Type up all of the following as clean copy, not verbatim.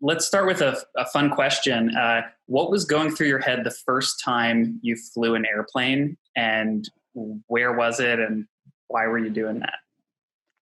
let's start with a fun question. What was going through your head the first time you flew an airplane, and where was it, and why were you doing that?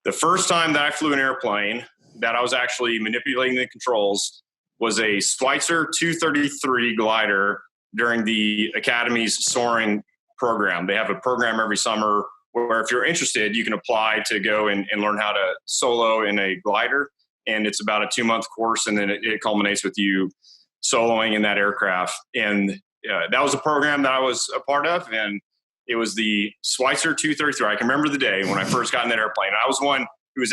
The first time that I flew an airplane that I was actually manipulating the controls was a Schweitzer 233 glider during the Academy's soaring program. They have a program every summer where if you're interested, you can apply to go and learn how to solo in a glider. And it's about a 2-month course, and then it culminates with you soloing in that aircraft. And that was a program that I was a part of, and it was the Schweitzer 233. I can remember the day when I first got in that airplane. I was one who was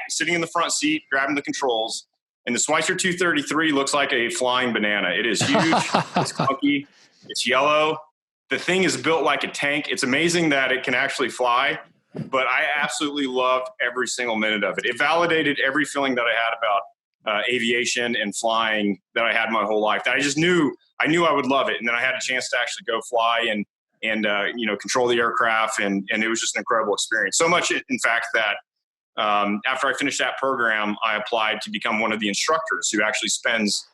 sitting in the front seat, grabbing the controls. And the Schweitzer 233 looks like a flying banana. It is huge. It's clunky. It's yellow. The thing is built like a tank. It's amazing that it can actually fly, but I absolutely loved every single minute of it. It validated every feeling that I had about aviation and flying that I had my whole life. That I knew I would love it. And then I had a chance to actually go fly and control the aircraft. And it was just an incredible experience. So much, in fact, that after I finished that program, I applied to become one of the instructors who actually spends,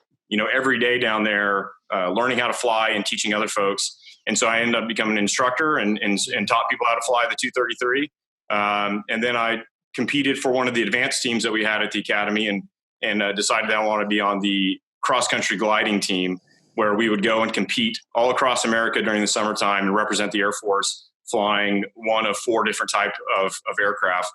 every day down there learning how to fly and teaching other folks. And so I ended up becoming an instructor and taught people how to fly the 233. And then I competed for one of the advanced teams that we had at the Academy and decided that I want to be on the cross-country gliding team, where we would go and compete all across America during the summertime and represent the Air Force, flying one of 4 different types of aircraft.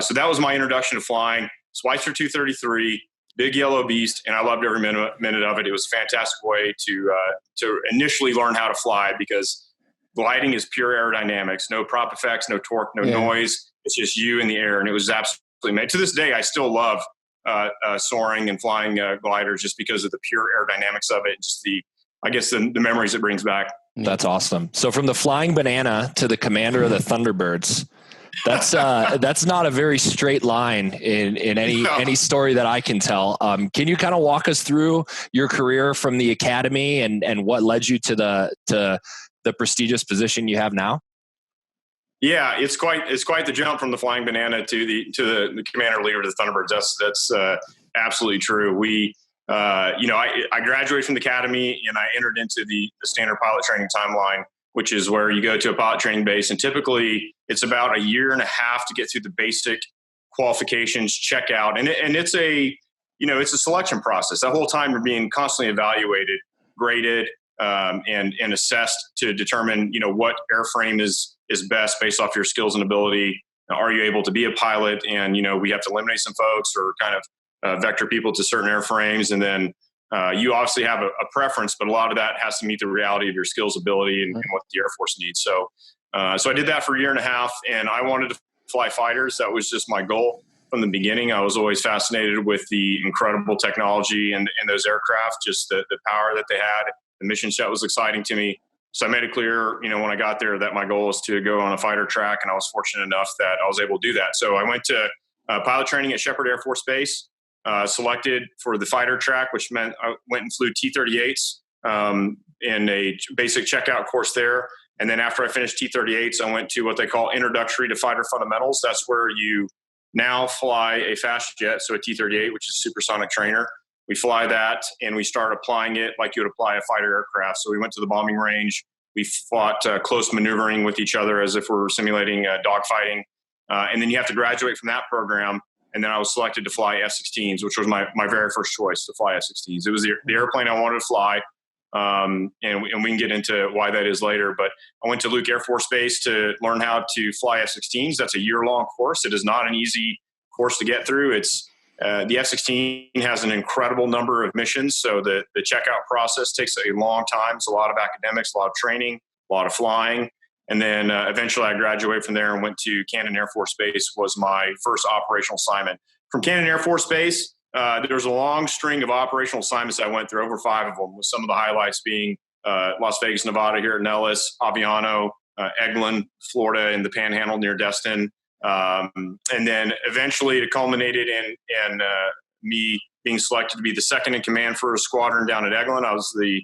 So that was my introduction to flying. Schweitzer 233, big yellow beast, and I loved every minute of it. It was a fantastic way to initially learn how to fly, because gliding is pure aerodynamics, no prop effects, no torque, no noise. It's just you in the air, and it was absolutely made. To this day, I still love soaring and flying gliders just because of the pure aerodynamics of it, and just the memories it brings back. That's awesome. So from the flying banana to the commander of the Thunderbirds, that's not a very straight line in any story that I can tell. Can you kind of walk us through your career from the Academy and what led you to the prestigious position you have now? Yeah, it's quite the jump from the flying banana to the commander leader of the Thunderbirds. That's absolutely true. I graduated from the Academy and I entered into the standard pilot training timeline, which is where you go to a pilot training base, and typically it's about a year and a half to get through the basic qualifications, check out, and it's a selection process. That whole time you're being constantly evaluated, graded, and assessed to determine what airframe is best based off your skills and ability. Are you able to be a pilot? And we have to eliminate some folks or kind of vector people to certain airframes, and then you obviously have a preference, but a lot of that has to meet the reality of your skills, ability, and what the Air Force needs. So I did that for a year and a half, and I wanted to fly fighters. That was just my goal from the beginning. I was always fascinated with the incredible technology and those aircraft, just the power that they had. The mission set was exciting to me. So I made it clear, when I got there, that my goal was to go on a fighter track, and I was fortunate enough that I was able to do that. So I went to pilot training at Sheppard Air Force Base. Selected for the fighter track, which meant I went and flew T-38s in a basic checkout course there. And then after I finished T-38s, I went to what they call Introductory to Fighter Fundamentals. That's where you now fly a fast jet, so a T-38, which is a supersonic trainer. We fly that, and we start applying it like you would apply a fighter aircraft. So we went to the bombing range. We fought close maneuvering with each other as if we were simulating dogfighting. And then you have to graduate from that program. And then I was selected to fly F-16s, which was my very first choice, to fly F-16s. It was the airplane I wanted to fly, and we can get into why that is later. But I went to Luke Air Force Base to learn how to fly F-16s. That's a year-long course. It is not an easy course to get through. It's the F-16 has an incredible number of missions, so the checkout process takes a long time. It's a lot of academics, a lot of training, a lot of flying. And then eventually I graduated from there and went to Cannon Air Force Base, was my first operational assignment. From Cannon Air Force Base, there's a long string of operational assignments I went through, over 5 of them, with some of the highlights being Las Vegas, Nevada here at Nellis, Aviano, Eglin, Florida, in the Panhandle near Destin. And then eventually it culminated in me being selected to be the second in command for a squadron down at Eglin. I was the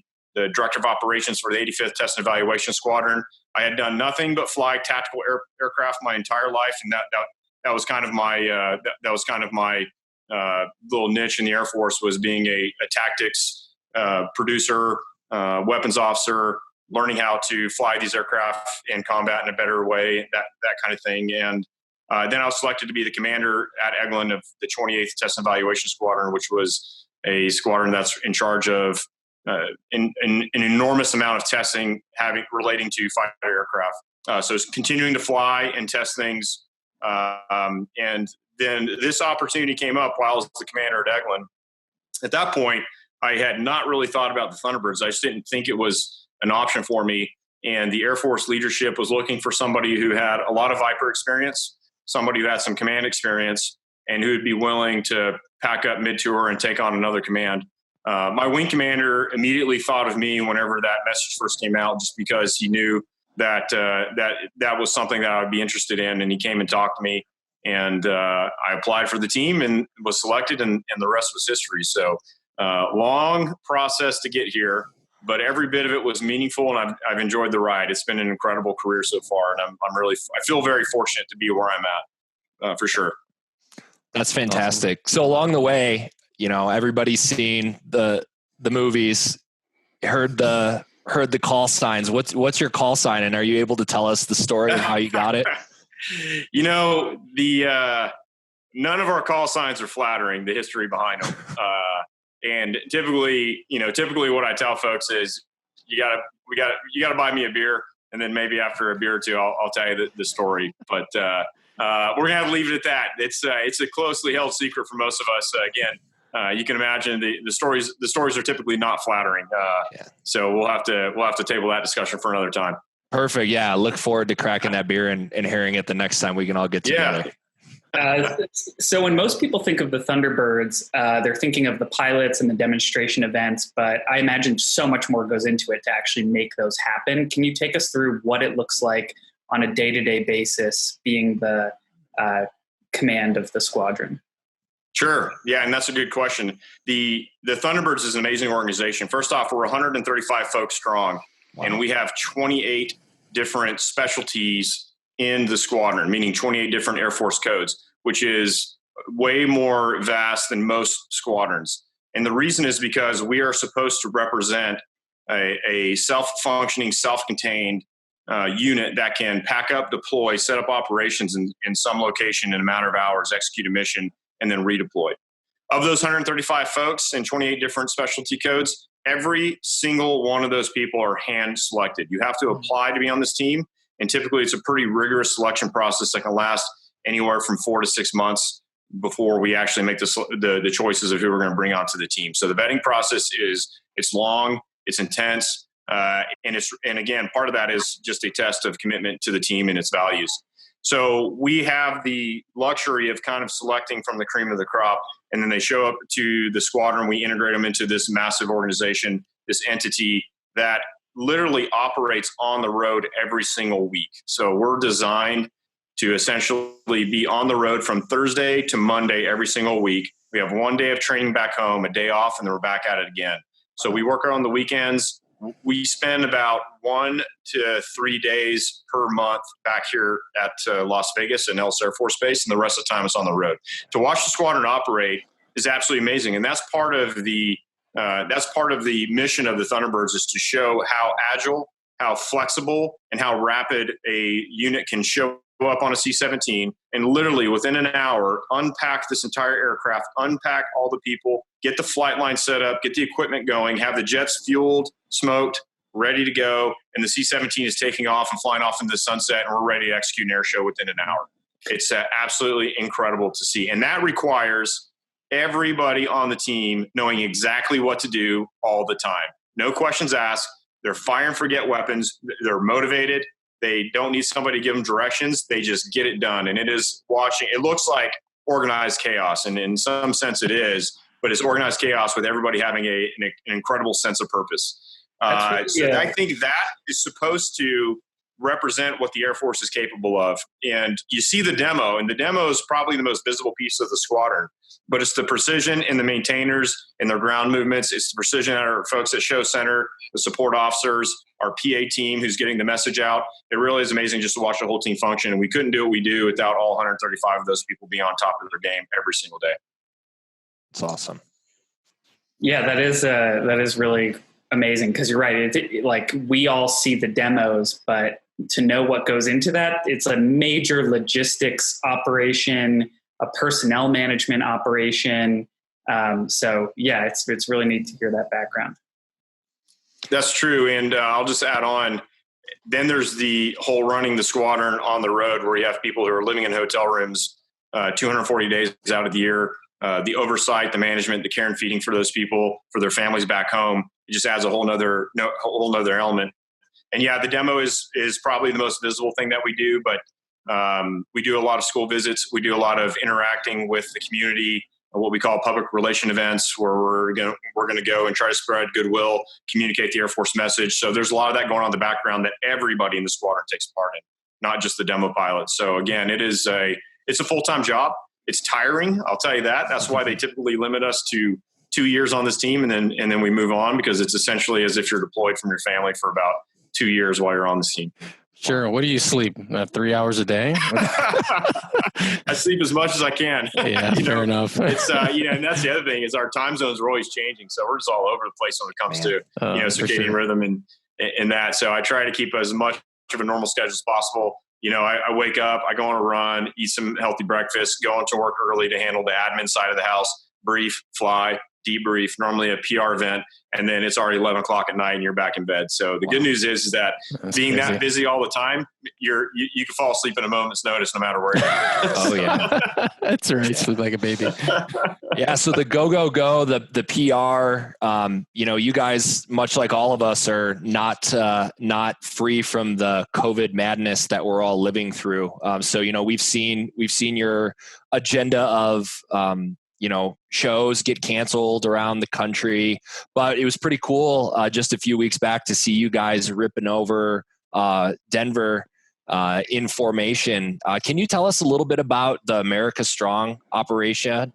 director of operations for the 85th Test and Evaluation Squadron. I had done nothing but fly tactical aircraft my entire life, and that was kind of my little niche in the Air Force was being a tactics producer, weapons officer, learning how to fly these aircraft in combat in a better way, that kind of thing. And then I was selected to be the commander at Eglin of the 28th Test and Evaluation Squadron, which was a squadron that's in charge of an enormous amount of testing relating to fighter aircraft. So it's continuing to fly and test things. And then this opportunity came up while I was the commander at Eglin. At that point, I had not really thought about the Thunderbirds. I just didn't think it was an option for me. And the Air Force leadership was looking for somebody who had a lot of Viper experience, somebody who had some command experience, and who would be willing to pack up mid-tour and take on another command. My wing commander immediately thought of me whenever that message first came out, just because he knew that that was something that I would be interested in. And he came and talked to me, and I applied for the team and was selected, and the rest was history. So long process to get here, but every bit of it was meaningful, and I've enjoyed the ride. It's been an incredible career so far, and I feel very fortunate to be where I'm at, for sure. That's fantastic. Awesome. So along the way, everybody's seen the movies, heard the call signs. What's your call sign, and are you able to tell us the story of how you got it? None of our call signs are flattering, the history behind them. And typically what I tell folks is you gotta buy me a beer, and then maybe after a beer or two, I'll tell you the story. But we're gonna have to leave it at that. It's a closely held secret for most of us. Again, you can imagine the stories are typically not flattering. So we'll have to table that discussion for another time. Perfect. Yeah. Look forward to cracking that beer and hearing it the next time we can all get together. So when most people think of the Thunderbirds, they're thinking of the pilots and the demonstration events, but I imagine so much more goes into it to actually make those happen. Can you take us through what it looks like on a day-to-day basis, being the command of the squadron? Sure. Yeah, and that's a good question. The Thunderbirds is an amazing organization. First off, we're 135 folks strong, wow. And we have 28 different specialties in the squadron, meaning 28 different Air Force codes, which is way more vast than most squadrons. And the reason is because we are supposed to represent a self-functioning, self-contained unit that can pack up, deploy, set up operations in some location in a matter of hours, execute a mission, and then redeploy. Of those 135 folks and 28 different specialty codes, every single one of those people are hand selected. You have to apply to be on this team. And typically it's a pretty rigorous selection process that can last anywhere from 4 to 6 months before we actually make the choices of who we're going to bring onto the team. So the vetting process it's long, it's intense, and again, part of that is just a test of commitment to the team and its values. So we have the luxury of kind of selecting from the cream of the crop, and then they show up to the squadron. We integrate them into this massive organization, this entity that literally operates on the road every single week. So we're designed to essentially be on the road from Thursday to Monday every single week. We have 1 day of training back home, a day off, and then we're back at it again. So we work on the weekends. We spend about 1 to 3 days per month back here at Las Vegas and Nellis Air Force Base, and the rest of the time it's on the road. To watch the squadron operate is absolutely amazing, and that's part of the mission of the Thunderbirds, is to show how agile, how flexible, and how rapid a unit can show up on a C-17 and literally within an hour unpack this entire aircraft, unpack all the people, get the flight line set up, get the equipment going, have the jets fueled, smoked, ready to go, and the C-17 is taking off and flying off into the sunset, and we're ready to execute an air show within an hour. It's absolutely incredible to see, and that requires everybody on the team knowing exactly what to do all the time. No questions asked. They're fire and forget weapons. They're motivated. They don't need somebody to give them directions. They just get it done. And it looks like organized chaos. And in some sense it is, but it's organized chaos with everybody having an incredible sense of purpose. So I think that is supposed to represent what the Air Force is capable of. And you see the demo, and the demo is probably the most visible piece of the squadron, but it's the precision in the maintainers and their ground movements. It's the precision at our folks at Show Center, the support officers, our PA team who's getting the message out. It really is amazing just to watch the whole team function. And we couldn't do what we do without all 135 of those people being on top of their game every single day. It's awesome. Yeah, that is really amazing, because you're right. Like, we all see the demos, but to know what goes into that, it's a major logistics operation, a personnel management operation. So yeah, it's really neat to hear that background. That's true. And I'll just add on, then there's the whole running the squadron on the road, where you have people who are living in hotel rooms 240 days out of the year. The oversight, the management, the care and feeding for those people, for their families back home, it just adds a whole nother element. And yeah, the demo is probably the most visible thing that we do, but we do a lot of school visits. We do a lot of interacting with the community, what we call public relation events, where we're going to go and try to spread goodwill, communicate the Air Force message. So there's a lot of that going on in the background that everybody in the squadron takes part in, not just the demo pilots. So again, it's a full-time job. It's tiring, I'll tell you that. That's why they typically limit us to 2 years on this team, and then we move on, because it's essentially as if you're deployed from your family for about 2 years while you're on this team. Sure. What do you sleep? 3 hours a day? I sleep as much as I can. Yeah, fair enough. It's and that's the other thing, is our time zones are always changing, so we're just all over the place when it comes to circadian rhythm and that. So I try to keep as much of a normal schedule as possible. I wake up, I go on a run, eat some healthy breakfast, go into work early to handle the admin side of the house, brief, fly, debrief, normally a PR event, and then it's already 11 o'clock at night and you're back in bed. So the good news is that that's being crazy. That busy all the time, you can fall asleep in a moment's notice no matter where you're at. Oh yeah. That's right. Sleep like a baby. Yeah. So the go, the PR, you guys, much like all of us, are not free from the COVID madness that we're all living through. So, we've seen your agenda of, shows get canceled around the country, but it was pretty cool just a few weeks back to see you guys ripping over Denver in formation. Can you tell us a little bit about the America Strong operation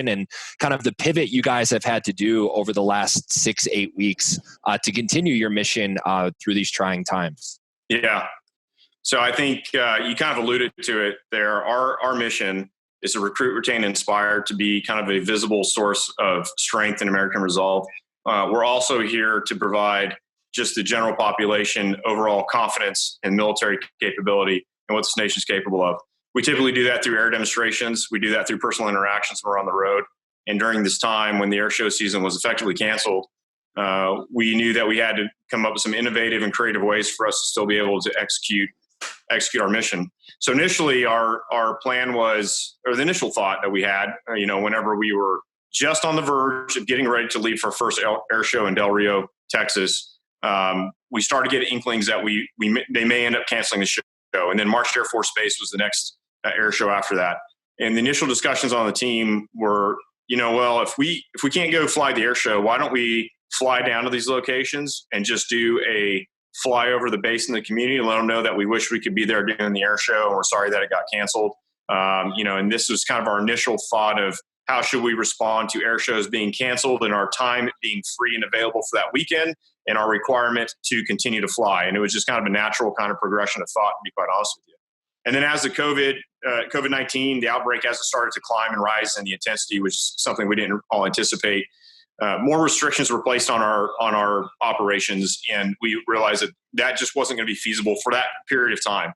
and kind of the pivot you guys have had to do over the last 6-8 weeks to continue your mission through these trying times? Yeah. So I think you kind of alluded to it there. Our mission is to recruit, retain, and inspire, to be kind of a visible source of strength and American resolve. We're also here to provide just the general population overall confidence in military capability and what this nation is capable of. We typically do that through air demonstrations. We do that through personal interactions when we're on the road. And during this time, when the air show season was effectively canceled, we knew that we had to come up with some innovative and creative ways for us to still be able to execute our mission. So initially our plan was, or the initial thought that we had, whenever we were just on the verge of getting ready to leave for our first air show in Del Rio, Texas, we started getting inklings that they may end up canceling the show. And then March Air Force Base was the next air show after that. And the initial discussions on the team were, if we can't go fly the air show, why don't we fly down to these locations and just do a fly over the base in the community and let them know that we wish we could be there doing the air show and we're sorry that it got canceled. And this was kind of our initial thought of how should we respond to air shows being canceled and our time being free and available for that weekend and our requirement to continue to fly. And it was just kind of a natural kind of progression of thought, to be quite honest with you. And then as the COVID-19, the outbreak, as it started to climb and rise in the intensity, which is something we didn't all anticipate, more restrictions were placed on our operations, and we realized that just wasn't going to be feasible for that period of time.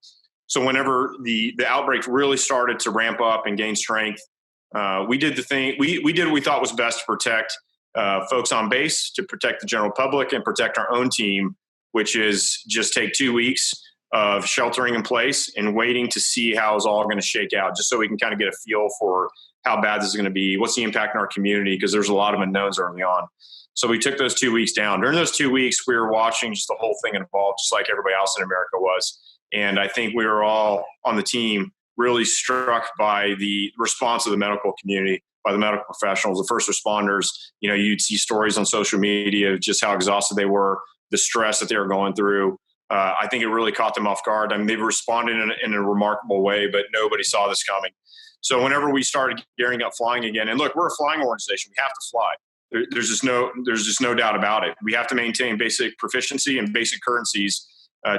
So whenever the outbreak really started to ramp up and gain strength, we did the thing. We did what we thought was best to protect folks on base, to protect the general public, and protect our own team, which is just take 2 weeks of sheltering in place and waiting to see how it's all going to shake out, just so we can kind of get a feel for how bad this is going to be, what's the impact in our community, because there's a lot of unknowns early on. So we took those 2 weeks down. During those 2 weeks, we were watching just the whole thing evolve, just like everybody else in America was. And I think we were all on the team really struck by the response of the medical community, by the medical professionals, the first responders. You'd see stories on social media of just how exhausted they were, the stress that they were going through. I think it really caught them off guard. I mean, they've responded in a remarkable way, but nobody saw this coming. So whenever we started gearing up flying again, and look, we're a flying organization. We have to fly. There's just no doubt about it. We have to maintain basic proficiency and basic currencies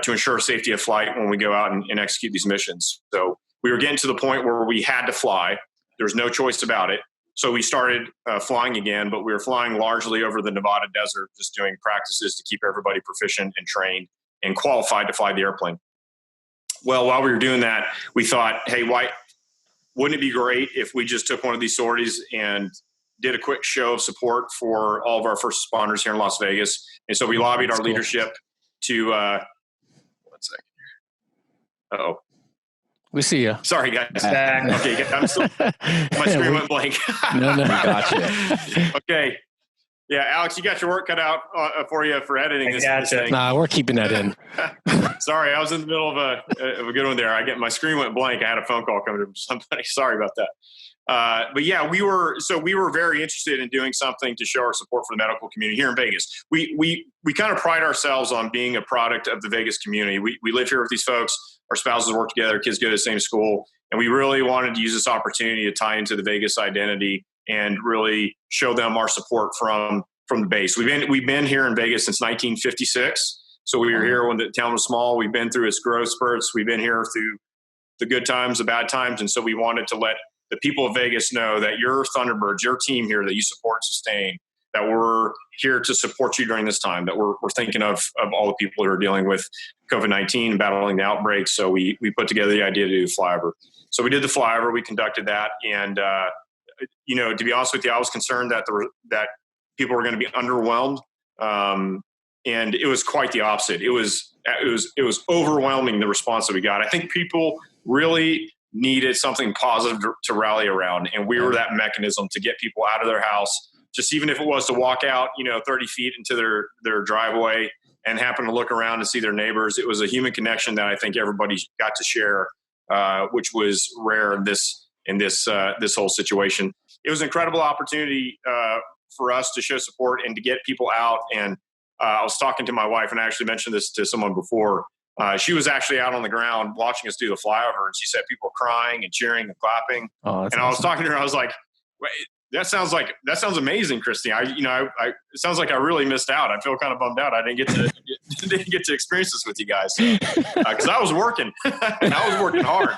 to ensure safety of flight when we go out and execute these missions. So we were getting to the point where we had to fly. There was no choice about it. So we started flying again, but we were flying largely over the Nevada desert, just doing practices to keep everybody proficient and trained and qualified to fly the airplane. Well, while we were doing that, we thought, hey, wouldn't it be great if we just took one of these sorties and did a quick show of support for all of our first responders here in Las Vegas? And so we lobbied our leadership to, 1 second. Uh-oh. We see you. Sorry, guys. Okay, I'm still, my screen went blank. No, Gotcha. Okay. Yeah, Alex, you got your work cut out for you for editing this thing. Nah, we're keeping that in. Sorry, I was in the middle of a good one there. My screen went blank. I had a phone call coming from somebody. Sorry about that. But yeah, we were very interested in doing something to show our support for the medical community here in Vegas. We kind of pride ourselves on being a product of the Vegas community. We live here with these folks. Our spouses work together. Kids go to the same school, and we really wanted to use this opportunity to tie into the Vegas identity and really show them our support from the base. We've been here in Vegas since 1956. So we were here when the town was small. We've been through its growth spurts. We've been here through the good times, the bad times. And so we wanted to let the people of Vegas know that your Thunderbirds, your team here that you support and sustain, that we're here to support you during this time, that we're thinking of all the people who are dealing with COVID-19 and battling the outbreak. So we put together the idea to do the flyover. So we did the flyover, we conducted that. And, to be honest with you, I was concerned that people were going to be underwhelmed. And it was quite the opposite. It was overwhelming, the response that we got. I think people really needed something positive to rally around. And we were that mechanism to get people out of their house, just even if it was to walk out, 30 feet into their driveway and happen to look around and see their neighbors. It was a human connection that I think everybody got to share, which was rare in this whole situation. It was an incredible opportunity for us to show support and to get people out. And I was talking to my wife, and I actually mentioned this to someone before. She was actually out on the ground watching us do the flyover, and she said people were crying and cheering and clapping. Oh, and awesome. I was talking to her. I was like, "Wait, that sounds amazing, Christy. It sounds like I really missed out. I feel kind of bummed out. I didn't get to experience this with you guys because I was working. I was working hard,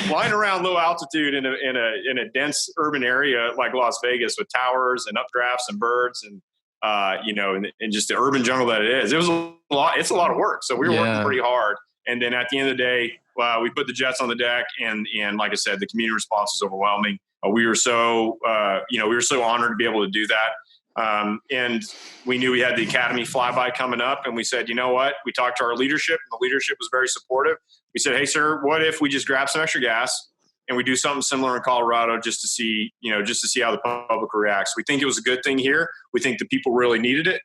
flying around low altitude in a dense urban area like Las Vegas with towers and updrafts and birds and and just the urban jungle that it is. It was a lot. It's a lot of work. So we were working pretty hard. And then at the end of the day, we put the jets on the deck, and like I said, the community response was overwhelming. We were so honored to be able to do that. And we knew we had the Academy flyby coming up, and we said, you know what? We talked to our leadership, and the leadership was very supportive. We said, hey, sir, what if we just grab some extra gas and we do something similar in Colorado just to see how the public reacts? We think it was a good thing here. We think the people really needed it.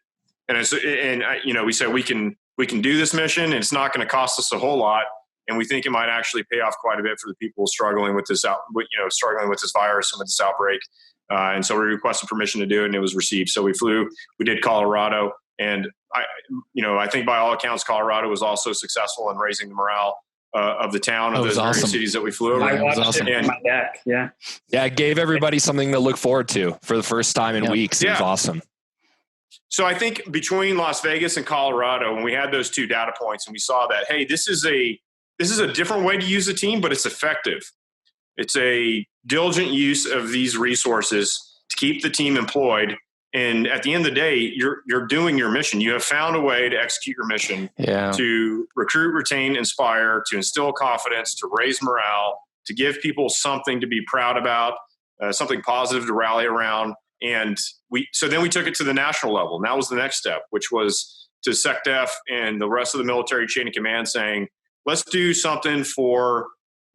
And we said we can do this mission, and it's not going to cost us a whole lot. And we think it might actually pay off quite a bit for the people struggling with this virus and with this outbreak. And so we requested permission to do it, and it was received. So we did Colorado, and I think by all accounts, Colorado was also successful in raising the morale of the town, of those various cities that we flew over. I watched it on my deck. Yeah. Yeah. It gave everybody something to look forward to for the first time in weeks. It was awesome. So I think between Las Vegas and Colorado, when we had those two data points and we saw that, hey, this is a different way to use a team, but it's effective. It's a diligent use of these resources to keep the team employed. And at the end of the day, you're doing your mission. You have found a way to execute your mission, to recruit, retain, inspire, to instill confidence, to raise morale, to give people something to be proud about, something positive to rally around. And then we took it to the national level. And that was the next step, which was to SecDef and the rest of the military chain of command saying, let's do something for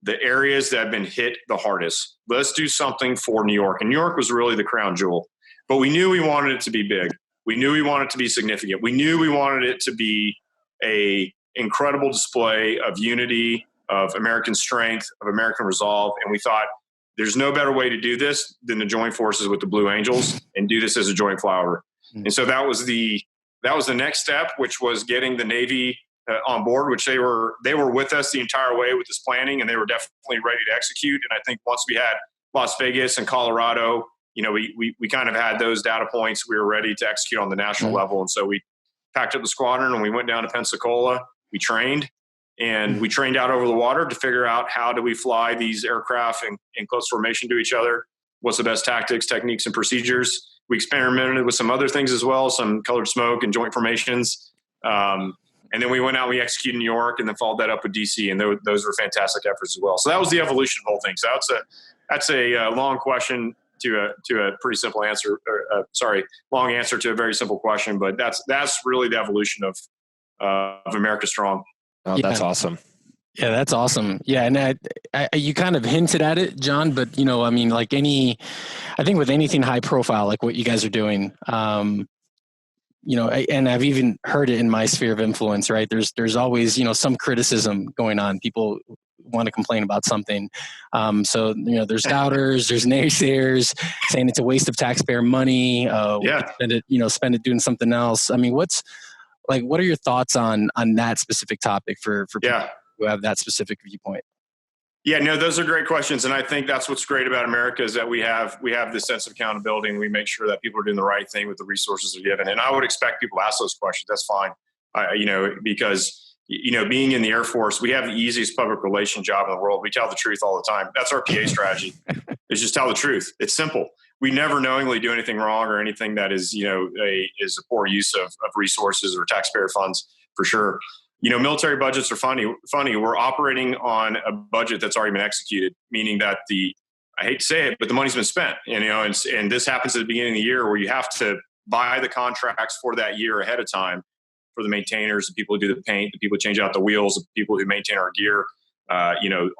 the areas that have been hit the hardest. Let's do something for New York. And New York was really the crown jewel. But we knew we wanted it to be big. We knew we wanted it to be significant. We knew we wanted it to be an incredible display of unity, of American strength, of American resolve. And we thought there's no better way to do this than to join forces with the Blue Angels and do this as a joint flyover. Mm-hmm. And so that was the next step, which was getting the Navy on board, which they were with us the entire way with this planning, and they were definitely ready to execute. And I think once we had Las Vegas and Colorado, we kind of had those data points. We were ready to execute on the national level. And so we packed up the squadron and we went down to Pensacola. We trained out over the water to figure out how do we fly these aircraft in close formation to each other. what's the best tactics, techniques, and procedures. We experimented with some other things as well, some colored smoke and joint formations. And then we went out, we executed in New York, and then followed that up with DC, and those were fantastic efforts as well. So that was the evolution of the whole thing. So that's a long question to a pretty simple answer. Long answer to a very simple question, but that's really the evolution of America Strong. Oh, yeah. That's awesome. Yeah, that's awesome. Yeah, and I, you kind of hinted at it, John, but I mean, I think with anything high profile, like what you guys are doing, and I've even heard it in my sphere of influence, right? There's always, some criticism going on. People want to complain about something. So, there's doubters, there's naysayers saying it's a waste of taxpayer money. Spend it doing something else. I mean, what are your thoughts on that specific topic for people who have that specific viewpoint? Yeah, no, those are great questions. And I think that's what's great about America is that we have this sense of accountability, and we make sure that people are doing the right thing with the resources they're given. And I would expect people to ask those questions. That's fine. Because, being in the Air Force, we have the easiest public relation job in the world. We tell the truth all the time. That's our PA strategy. Is just tell the truth. It's simple. We never knowingly do anything wrong or anything that is, is a poor use of resources or taxpayer funds, for sure. Military budgets are funny. We're operating on a budget that's already been executed, meaning that I hate to say it, but the money's been spent. And this happens at the beginning of the year where you have to buy the contracts for that year ahead of time for the maintainers, the people who do the paint, the people who change out the wheels, the people who maintain our gear.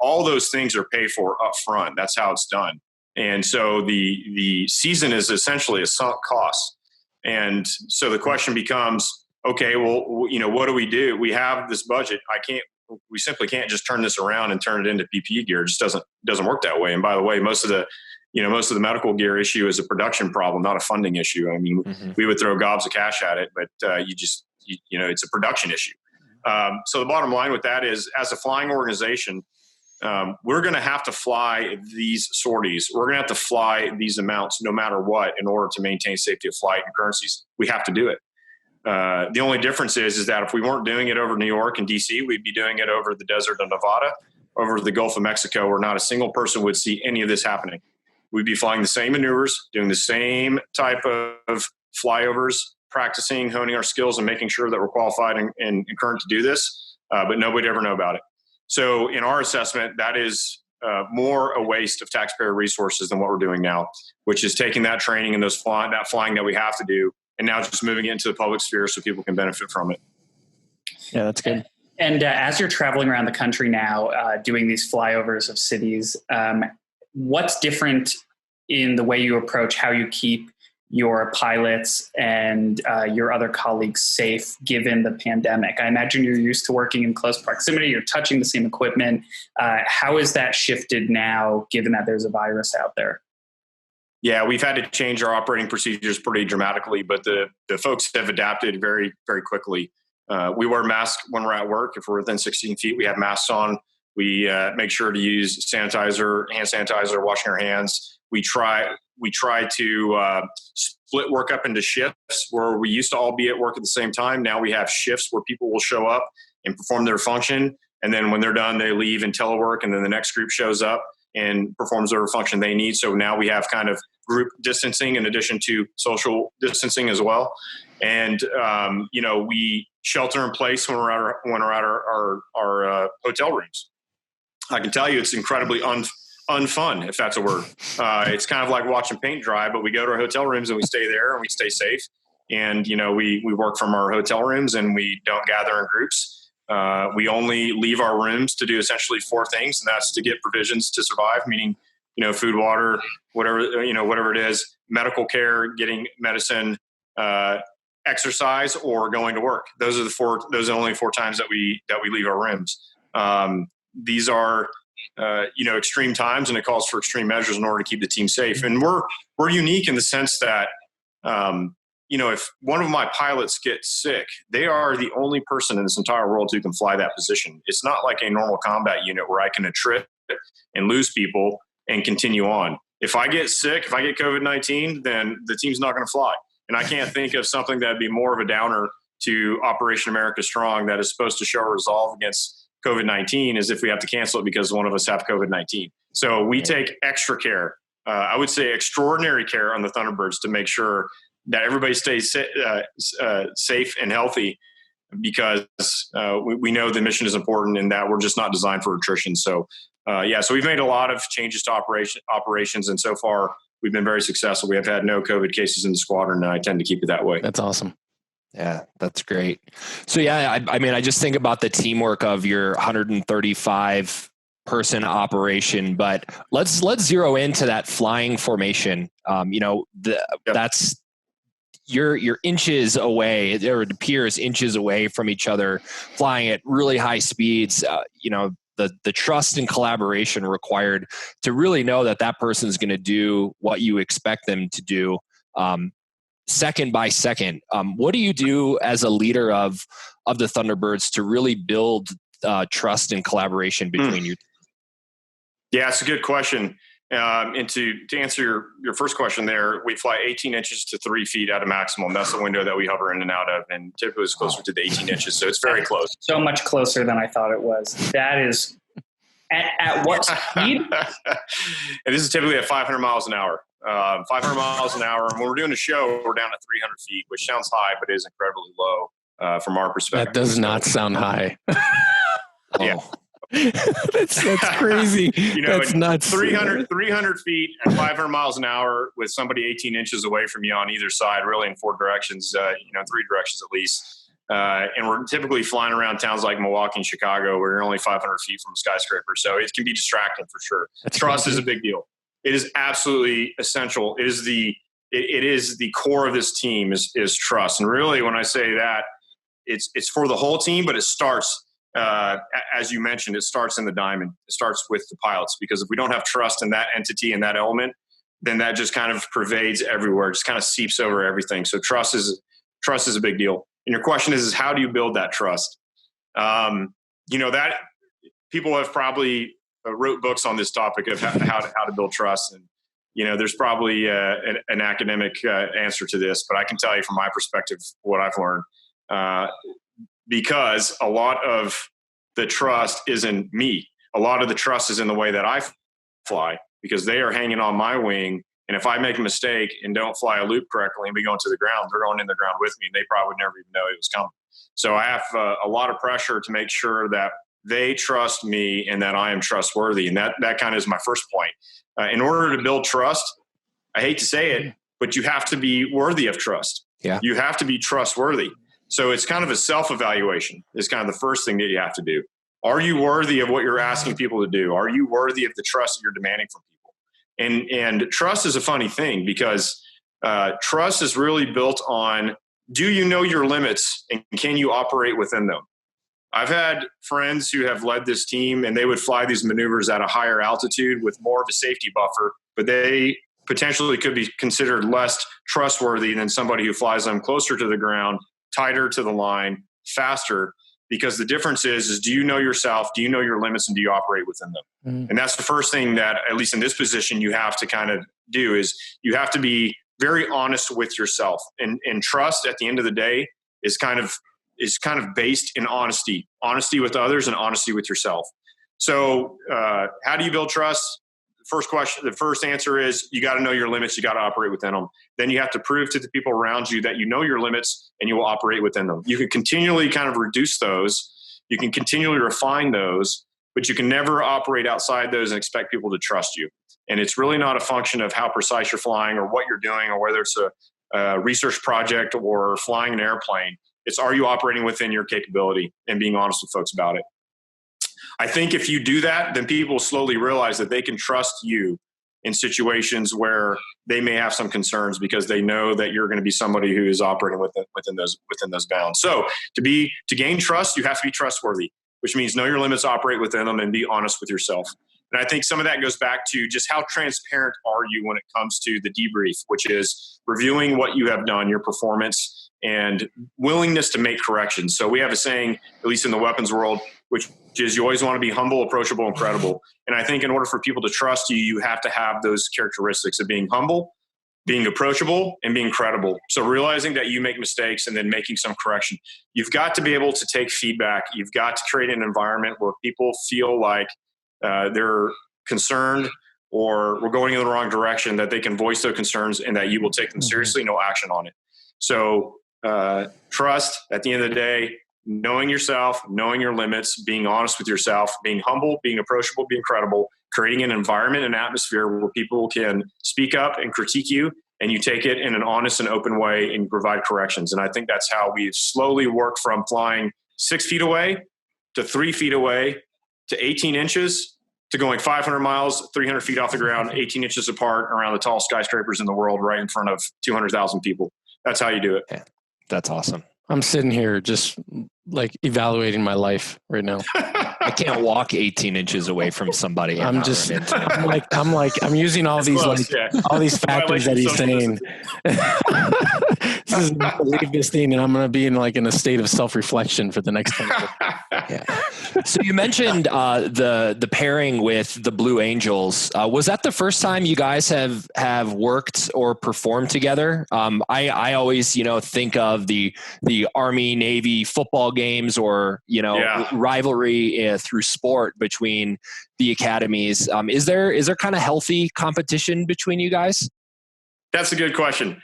All those things are paid for up front. That's how it's done. And so the season is essentially a sunk cost. And so the question becomes, okay, well, what do we do? We have this budget. We simply can't just turn this around and turn it into PPE gear. It just doesn't work that way. And by the way, most of the medical gear issue is a production problem, not a funding issue. I mean, we would throw gobs of cash at it, but it's a production issue. So the bottom line with that is, as a flying organization, we're going to have to fly these sorties. We're going to have to fly these amounts no matter what in order to maintain safety of flight and currencies. We have to do it. The only difference is that if we weren't doing it over New York and DC, we'd be doing it over the desert of Nevada, over the Gulf of Mexico, where not a single person would see any of this happening. We'd be flying the same maneuvers, doing the same type of flyovers, practicing, honing our skills, and making sure that we're qualified and current to do this, but nobody would ever know about it. So in our assessment, that is more a waste of taxpayer resources than what we're doing now, which is taking that training and that flying that we have to do, and now just moving it into the public sphere so people can benefit from it. Yeah, that's good. And as you're traveling around the country now, doing these flyovers of cities, what's different in the way you approach how you keep your pilots and your other colleagues safe given the pandemic? I imagine you're used to working in close proximity. You're touching the same equipment. How is that shifted now, given that there's a virus out there? Yeah, we've had to change our operating procedures pretty dramatically, but the folks have adapted very, very quickly. We wear masks when we're at work. If we're within 16 feet, we have masks on. We make sure to use sanitizer, hand sanitizer, washing our hands. We try to split work up into shifts where we used to all be at work at the same time. Now we have shifts where people will show up and perform their function. And then when they're done, they leave and telework. And then the next group shows up and performs whatever function they need. So now we have kind of group distancing in addition to social distancing as well. And, we shelter in place when we're at our hotel rooms. I can tell you it's incredibly unfun, if that's a word. It's kind of like watching paint dry, but we go to our hotel rooms and we stay there and we stay safe. And, we work from our hotel rooms and we don't gather in groups. We only leave our rooms to do essentially 4 things, and that's to get provisions to survive, meaning, food, water, whatever it is, medical care, getting medicine, exercise, or going to work. Those are the only 4 times that we leave our rooms. These are, extreme times, and it calls for extreme measures in order to keep the team safe. And we're unique in the sense that, if one of my pilots gets sick, they are the only person in this entire world who can fly that position. It's not like a normal combat unit where I can attrit and lose people and continue on. If I get sick, if I get COVID-19, then the team's not going to fly. And I can't think of something that'd be more of a downer to Operation America Strong that is supposed to show resolve against COVID-19 is if we have to cancel it because one of us have COVID-19. So we take extra care I would say, extraordinary care on the Thunderbirds to make sure that everybody stays safe and healthy, because we know the mission is important and that we're just not designed for attrition. So, so we've made a lot of changes to operations, and so far we've been very successful. We have had no COVID cases in the squadron, and I tend to keep it that way. That's awesome. Yeah, that's great. So I just think about the teamwork of your 135 person operation, but let's zero into that flying formation. That's you're inches away, or it appears inches away from each other, flying at really high speeds. The trust and collaboration required to really know that person is going to do what you expect them to do, second by second. What do you do as a leader of the Thunderbirds to really build trust and collaboration between you? Yeah, it's a good question. And to answer your first question there, we fly 18 inches to 3 feet at a maximum. That's the window that we hover in and out of, and typically it's closer to the 18 inches. So it's very close. So much closer than I thought it was. That is at what speed? And this is typically at 500 miles an hour. 500 miles an hour. And when we're doing a show, we're down at 300 feet, which sounds high, but is incredibly low from our perspective. That does not sound high. Yeah. That's crazy. That's nuts. 300 feet at 500 miles an hour with somebody 18 inches away from you on either side, really in 4 directions, 3 directions at least. And we're typically flying around towns like Milwaukee and Chicago, where you're only 500 feet from a skyscraper. So it can be distracting for sure. Trust is a big deal. It is absolutely essential. It is the core of this team is trust. And really, when I say that, it's for the whole team, but it starts, as you mentioned, it starts in the diamond. It starts with the pilots, because if we don't have trust in that entity and that element, then that just kind of pervades everywhere. It just kind of seeps over everything. So trust is a big deal. And your question is how do you build that trust? That people have probably wrote books on this topic of how to build trust. And, there's probably an academic answer to this, but I can tell you from my perspective what I've learned. Because a lot of the trust is in me. A lot of the trust is in the way that I fly, because they are hanging on my wing. And if I make a mistake and don't fly a loop correctly and we go into the ground, they're going in the ground with me, and they probably never even know it was coming. So I have a lot of pressure to make sure that they trust me and that I am trustworthy. And that kind of is my first point. In order to build trust, I hate to say it, but you have to be worthy of trust. Yeah. You have to be trustworthy. So it's kind of a self-evaluation is kind of the first thing that you have to do. Are you worthy of what you're asking people to do? Are you worthy of the trust that you're demanding from people? And trust is a funny thing, because trust is really built on, do you know your limits and can you operate within them? I've had friends who have led this team, and they would fly these maneuvers at a higher altitude with more of a safety buffer, but they potentially could be considered less trustworthy than somebody who flies them closer to the ground, tighter to the line, faster, because the difference is do you know yourself, do you know your limits, and do you operate within them? And that's the first thing that, at least in this position, you have to kind of do, is you have to be very honest with yourself. And trust at the end of the day is kind of based in honesty with others and honesty with yourself. So how do you build trust? The first answer is you got to know your limits. You got to operate within them. Then you have to prove to the people around you that you know your limits and you will operate within them. You can continually kind of reduce those. You can continually refine those, but you can never operate outside those and expect people to trust you. And it's really not a function of how precise you're flying or what you're doing, or whether it's a research project or flying an airplane. It's, are you operating within your capability and being honest with folks about it? I think if you do that, then people slowly realize that they can trust you in situations where they may have some concerns, because they know that you're going to be somebody who is operating within those bounds. So to gain trust, you have to be trustworthy, which means know your limits, operate within them, and be honest with yourself. And I think some of that goes back to just how transparent are you when it comes to the debrief, which is reviewing what you have done, your performance, and willingness to make corrections. So we have a saying, at least in the weapons world, which is you always want to be humble, approachable, and credible. And I think in order for people to trust you, you have to have those characteristics of being humble, being approachable, and being credible. So realizing that you make mistakes and then making some correction. You've got to be able to take feedback. You've got to create an environment where people feel like they're concerned or we're going in the wrong direction, that they can voice their concerns and that you will take them seriously, no action on it. So trust, at the end of the day, knowing yourself, knowing your limits, being honest with yourself, being humble, being approachable, being credible, creating an environment and atmosphere where people can speak up and critique you, and you take it in an honest and open way and you provide corrections. And I think that's how we've slowly worked from flying 6 feet away to 3 feet away to 18 inches to going 500 miles, 300 feet off the ground, 18 inches apart around the tallest skyscrapers in the world, right in front of 200,000 people. That's how you do it. Yeah, that's awesome. I'm sitting here just like evaluating my life right now. I can't walk 18 inches away from somebody. I'm using all these all these factors that he's saying. This is believe this thing, and I'm going to be in a state of self-reflection for the next 10 years. Yeah. So you mentioned the pairing with the Blue Angels. Was that the first time you guys have worked or performed together? I always think of the Army Navy football games or rivalry through sport between the academies. Is there kind of healthy competition between you guys? That's a good question.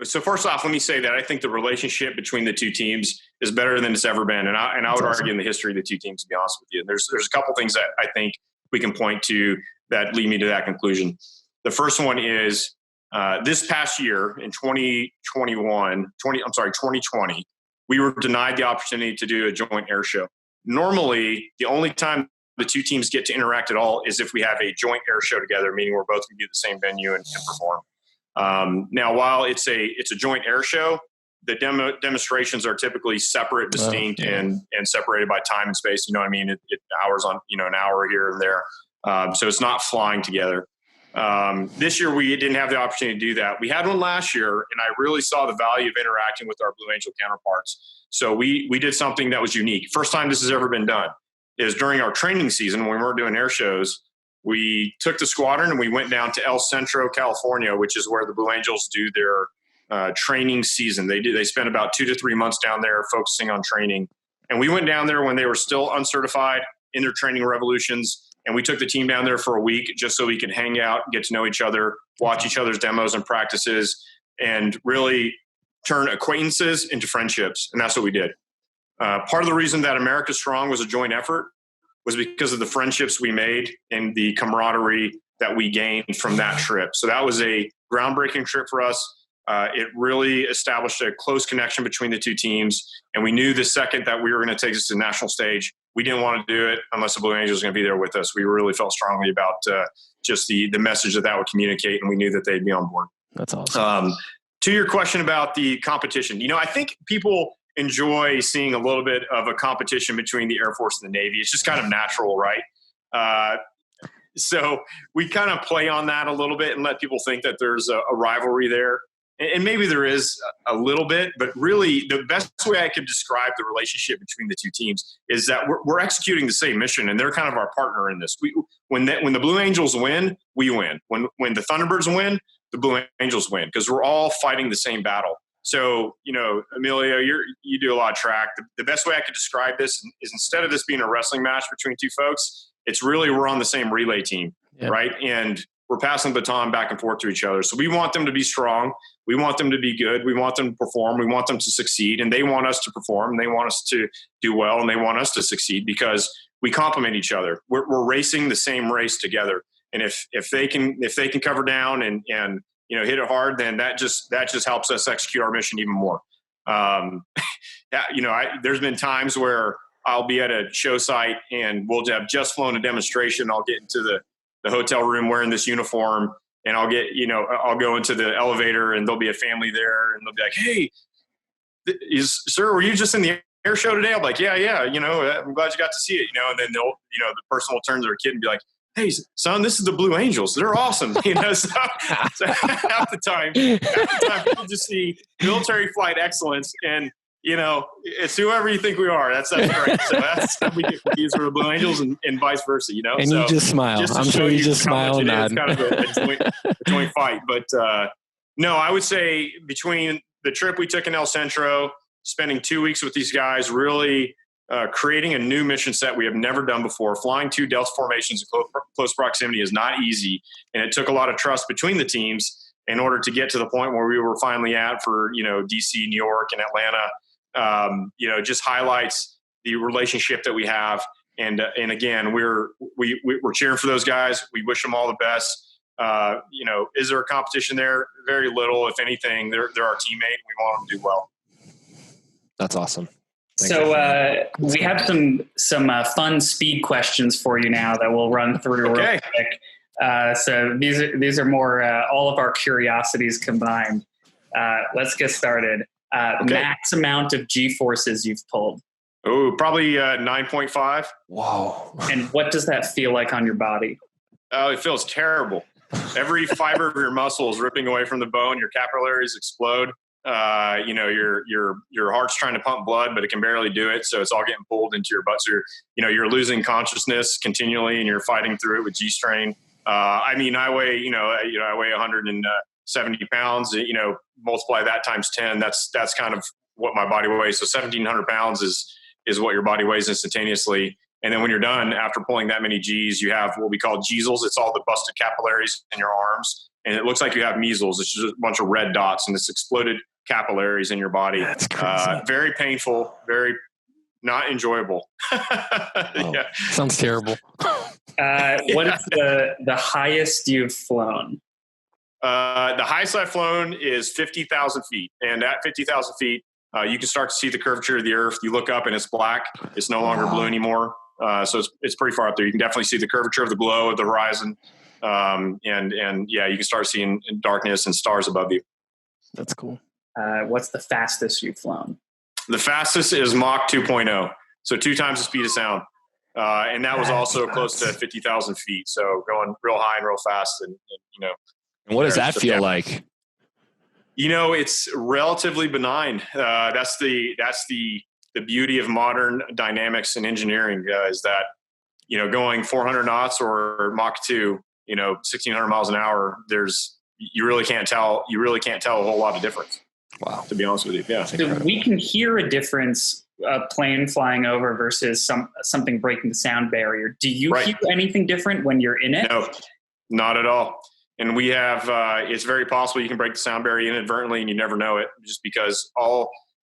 So first off, let me say that I think the relationship between the two teams is better than it's ever been. And I would argue in the history of the two teams, to be honest with you. And there's a couple things that I think we can point to that lead me to that conclusion. The first one is this past year in 2020, we were denied the opportunity to do a joint air show. Normally, the only time the two teams get to interact at all is if we have a joint air show together, meaning we're both going to be at the same venue and perform. Now, while it's a joint air show, the demonstrations are typically separate, distinct, and separated by time and space. You know what I mean? It hours on, an hour here and there. So it's not flying together. This year, we didn't have the opportunity to do that. We had one last year, and I really saw the value of interacting with our Blue Angel counterparts. So we did something that was unique. First time this has ever been done is during our training season when we weren't doing air shows. We took the squadron and we went down to El Centro, California, which is where the Blue Angels do their training season. They spend about 2 to 3 months down there focusing on training. And we went down there when they were still uncertified in their training revolutions. And we took the team down there for a week just so we could hang out, get to know each other, watch each other's demos and practices, and really turn acquaintances into friendships. And that's what we did. Part of the reason that America Strong was a joint effort was because of the friendships we made and the camaraderie that we gained from that trip. So that was a groundbreaking trip for us. It really established a close connection between the two teams. And we knew the second that we were going to take this to the national stage, we didn't want to do it unless the Blue Angels was going to be there with us. We really felt strongly about just the message that would communicate, and we knew that they'd be on board. That's awesome. To your question about the competition, I think people enjoy seeing a little bit of a competition between the Air Force and the Navy. It's just kind of natural, right? So we kind of play on that a little bit and let people think that there's a rivalry there. And maybe there is a little bit, but really the best way I could describe the relationship between the two teams is that we're executing the same mission, and they're kind of our partner in this. When the Blue Angels win, we win. When the Thunderbirds win, the Blue Angels win, because we're all fighting the same battle. So, Emilio, you do a lot of track. The best way I could describe this is instead of this being a wrestling match between two folks, it's really we're on the same relay team, right? And we're passing the baton back and forth to each other. So we want them to be strong. We want them to be good. We want them to perform. We want them to succeed. And they want us to perform. And they want us to do well. And they want us to succeed because we complement each other. We're racing the same race together. And if they can cover down and hit it hard, then that just helps us execute our mission even more. There's been times where I'll be at a show site and we'll have just flown a demonstration. I'll get into the hotel room wearing this uniform, and I'll go into the elevator and there'll be a family there, and they'll be like, "Hey, sir, were you just in the air show today?" I'm like, yeah, I'm glad you got to see it, and then the person will turn to their kid and be like, "Hey, son, this is the Blue Angels. They're awesome." So half the time people just see military flight excellence, and it's whoever you think we are. That's great. So that's we get confused for the Blue Angels and vice versa. And so you just smile. I'm sure you just smile and nod. It's kind of a joint fight, but no, I would say between the trip we took in El Centro, spending 2 weeks with these guys, really creating a new mission set we have never done before. Flying 2 Delta formations in close proximity is not easy, and it took a lot of trust between the teams in order to get to the point where we were finally at for, DC, New York, and Atlanta. Just highlights the relationship that we have. And again, we're cheering for those guys. We wish them all the best. Is there a competition there? Very little, if anything. They're our teammate. We want them to do well. That's awesome. So we have some fun speed questions for you now that we'll run through real quick. So these are more all of our curiosities combined. Let's get started. Max amount of G-forces you've pulled? Oh, probably 9.5. Whoa. And what does that feel like on your body? Oh, it feels terrible. Every fiber of your muscle is ripping away from the bone. Your capillaries explode. Your heart's trying to pump blood, but it can barely do it. So it's all getting pulled into your butt. So you're losing consciousness continually, and you're fighting through it with G strain. I weigh, I weigh 170 pounds, multiply that times 10. That's kind of what my body weighs. So 1,700 pounds is what your body weighs instantaneously. And then when you're done, after pulling that many G's, you have what we call Geezels. It's all the busted capillaries in your arms. And it looks like you have measles. It's just a bunch of red dots, and it's exploded capillaries in your body. That's crazy. Very painful, very not enjoyable. Yeah. Sounds terrible. What is the highest you've flown? The highest I've flown is 50,000 feet. And at 50,000 feet, you can start to see the curvature of the earth. You look up and it's black. It's no longer blue anymore. So it's pretty far up there. You can definitely see the curvature of the glow of the horizon. And you can start seeing darkness and stars above you. That's cool. What's the fastest you've flown? The fastest is Mach 2.0. So 2 times the speed of sound. And that was also close to 50,000 feet. So going real high and real fast. And what does that feel like? It's relatively benign. That's the beauty of modern dynamics and engineering, is that, going 400 knots or Mach 2, 1,600 miles an hour, you really can't tell a whole lot of difference. Wow. To be honest with you. Yeah. So we can hear a difference, a plane flying over versus something breaking the sound barrier. Do you hear anything different when you're in it? No, not at all. And we have, it's very possible you can break the sound barrier inadvertently and you never know it, just because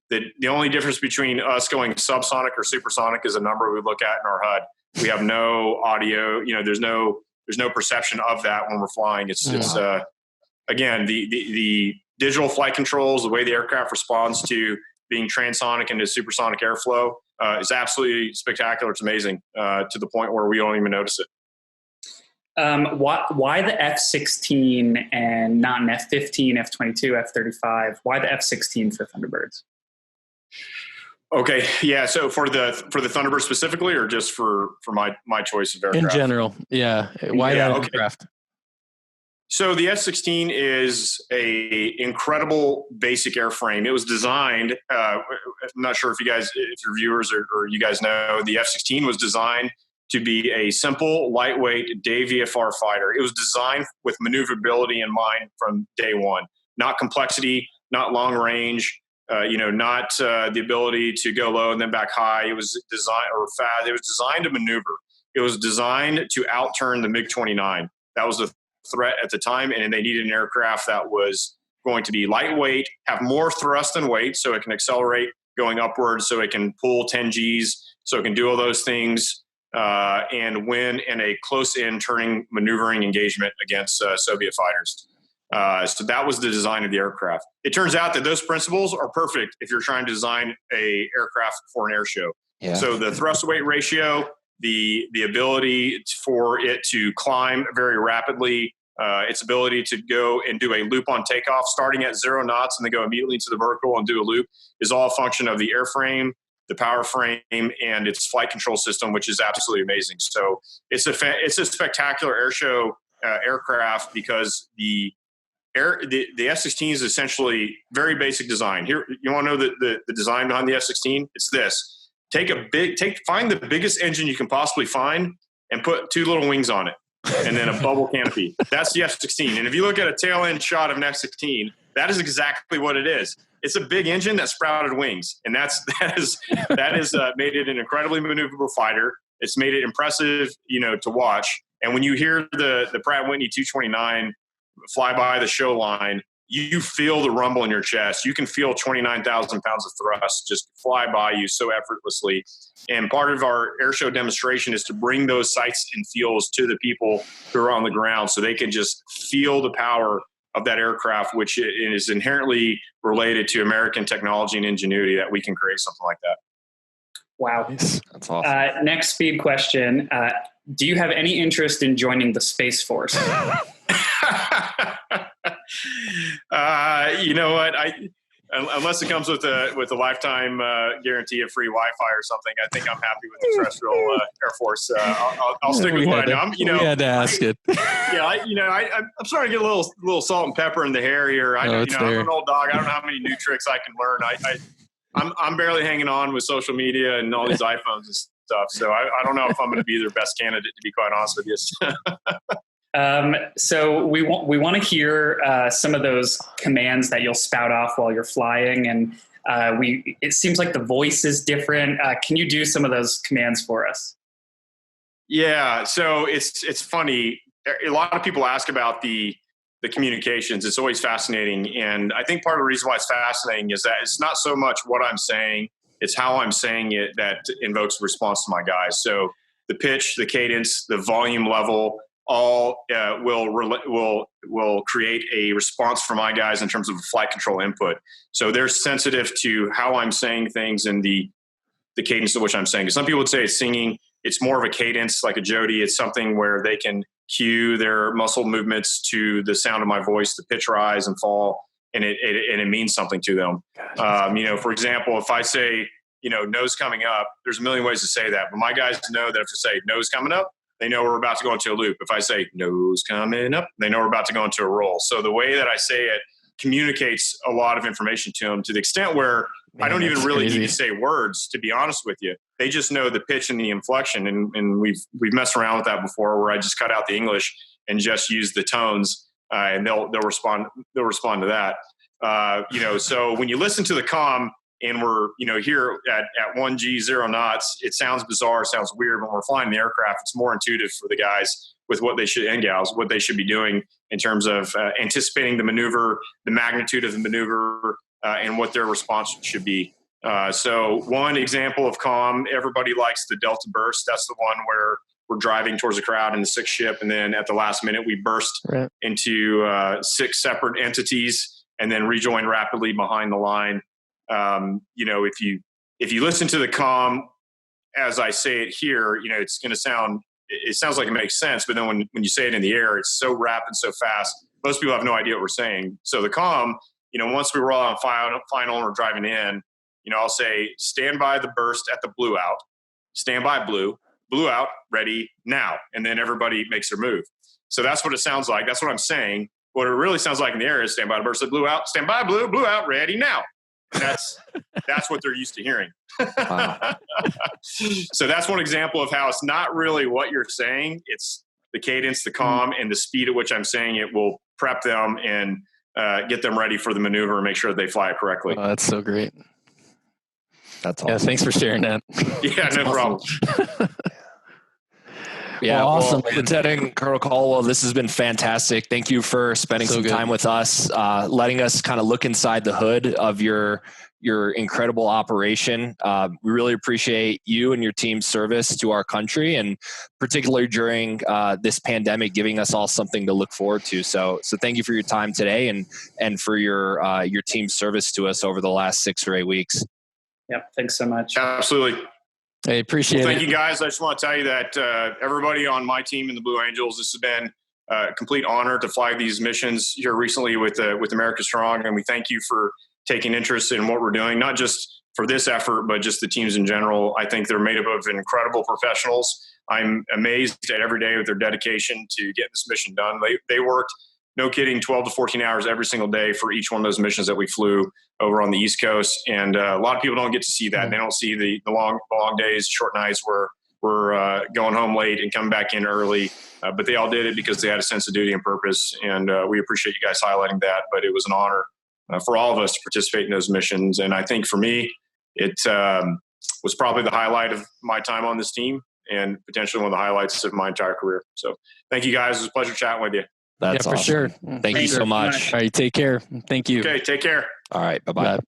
the only difference between us going subsonic or supersonic is a number we look at in our HUD. We have no audio, there's no perception of that when we're flying. It's again, the digital flight controls, the way the aircraft responds to being transonic into supersonic airflow is absolutely spectacular. It's amazing to the point where we don't even notice it. Why the F-16 and not an F-15, F-22, F-35? Why the F-16 for Thunderbirds? Okay, yeah. So for the Thunderbird specifically, or just for my choice of aircraft? In general, yeah. Why that aircraft? So the F-16 is a incredible basic airframe. It was designed. I'm not sure if your viewers or you guys know, the F-16 was designed to be a simple, lightweight day VFR fighter. It was designed with maneuverability in mind from day one. Not complexity, not long range. Not the ability to go low and then back high. It was designed to maneuver. It was designed to outturn the MiG-29. That was the threat at the time, and they needed an aircraft that was going to be lightweight, have more thrust and weight, so it can accelerate going upwards, so it can pull 10 Gs, so it can do all those things, and win in a close-in turning maneuvering engagement against Soviet fighters. So that was the design of the aircraft. It turns out that those principles are perfect if you're trying to design a aircraft for an air show. Yeah. So the thrust weight ratio, the ability for it to climb very rapidly, its ability to go and do a loop on takeoff, starting at 0 knots and then go immediately to the vertical and do a loop, is all a function of the airframe, the power frame, and its flight control system, which is absolutely amazing. So it's a spectacular air show aircraft, because the F-16 is essentially very basic design. Here, you want to know the design behind the F-16? It's this. Find the biggest engine you can possibly find and put 2 little wings on it, and then a bubble canopy. That's the F-16. And if you look at a tail end shot of an F-16, that is exactly what it is. it's a big engine that sprouted wings, and that is made it an incredibly maneuverable fighter. It's made it impressive, to watch. And when you hear the Pratt & Whitney 229 fly by the show line, you feel the rumble in your chest. You can feel 29,000 pounds of thrust just fly by you so effortlessly. And part of our airshow demonstration is to bring those sights and feels to the people who are on the ground so they can just feel the power of that aircraft, which is inherently related to American technology and ingenuity, that we can create something like that. Wow. That's awesome. Next speed question. Do you have any interest in joining the Space Force? You know what? Unless it comes with a lifetime guarantee of free Wi-Fi or something, I think I'm happy with the terrestrial Air Force. I'll stick with what I know. We had to ask it. Yeah, I'm starting to get a little salt and pepper in the hair here. I'm an old dog. I don't know how many new tricks I can learn. I'm barely hanging on with social media and all these iPhones and stuff. So I don't know if I'm going to be their best candidate, to be quite honest with you. So we want to hear some of those commands that you'll spout off while you're flying, and it seems like the voice is different. Can you do some of those commands for us? Yeah. So it's funny. A lot of people ask about the communications. It's always fascinating, and I think part of the reason why it's fascinating is that it's not so much what I'm saying; it's how I'm saying it that invokes response to my guys. So the pitch, the cadence, the volume level, all will create a response for my guys in terms of flight control input. So they're sensitive to how I'm saying things and the cadence of which I'm saying. Some people would say it's singing. It's more of a cadence, like a Jody. It's something where they can cue their muscle movements to the sound of my voice, the pitch rise and fall, and it means something to them. For example, if I say, nose coming up, there's a million ways to say that, but my guys know that if I say nose coming up, they know we're about to go into a loop. If I say nose coming up, they know we're about to go into a roll. So the way that I say it communicates a lot of information to them, to the extent where I don't even really need to say words, to be honest with you. They just know the pitch and the inflection. And we've messed around with that before, where I just cut out the English and just use the tones, and they'll respond to that. So when you listen to the comm, and we're, here at 1G, 0 knots, it sounds bizarre, it sounds weird. When we're flying the aircraft, it's more intuitive for the guys with what they should, and gals, what they should be doing in terms of anticipating the maneuver, the magnitude of the maneuver, and what their response should be. So one example of comm, everybody likes the Delta burst. That's the one where we're driving towards the crowd in the 6th ship, and then at the last minute, we burst into 6 separate entities and then rejoin rapidly behind the line. If you listen to the comm as I say it here, it's going to sounds like it makes sense, but then when you say it in the air, it's so rapid, so fast. Most people have no idea what we're saying. So the comm, once we roll out final and we're driving in, I'll say, stand by the burst at the blue out, stand by blue out, ready now. And then everybody makes their move. So that's what it sounds like. That's what I'm saying. What it really sounds like in the air is stand by the burst at blue out, stand by blue out, ready now. That's what they're used to hearing. Wow. So that's one example of how it's not really what you're saying. It's the cadence, the comm, and the speed at which I'm saying it will prep them and get them ready for the maneuver and make sure that they fly it correctly. Oh, that's so great. That's awesome. Yeah, thanks for sharing that. Yeah, no problem. Yeah, awesome. Lieutenant Colonel Caldwell, this has been fantastic. Thank you for spending some time with us, letting us kind of look inside the hood of your incredible operation. We really appreciate you and your team's service to our country, and particularly during this pandemic, giving us all something to look forward to. So thank you for your time today and for your team's service to us over the last 6 or 8 weeks. Yep. Thanks so much. Absolutely. Hey, appreciate it. Thank you, guys. I just want to tell you that everybody on my team in the Blue Angels, this has been a complete honor to fly these missions here recently with America Strong, and we thank you for taking interest in what we're doing, not just for this effort, but just the teams in general. I think they're made up of incredible professionals. I'm amazed at every day with their dedication to getting this mission done. They worked, no kidding, 12 to 14 hours every single day for each one of those missions that we flew over on the East Coast. And a lot of people don't get to see that. They don't see the long days, short nights where we're going home late and coming back in early. But they all did it because they had a sense of duty and purpose. And we appreciate you guys highlighting that. But it was an honor for all of us to participate in those missions. And I think for me, it was probably the highlight of my time on this team and potentially one of the highlights of my entire career. So thank you guys. It was a pleasure chatting with you. That's for awesome. sure. Thank you so much. All right, take care. Thank you. Okay, take care. All right, bye-bye. Bye.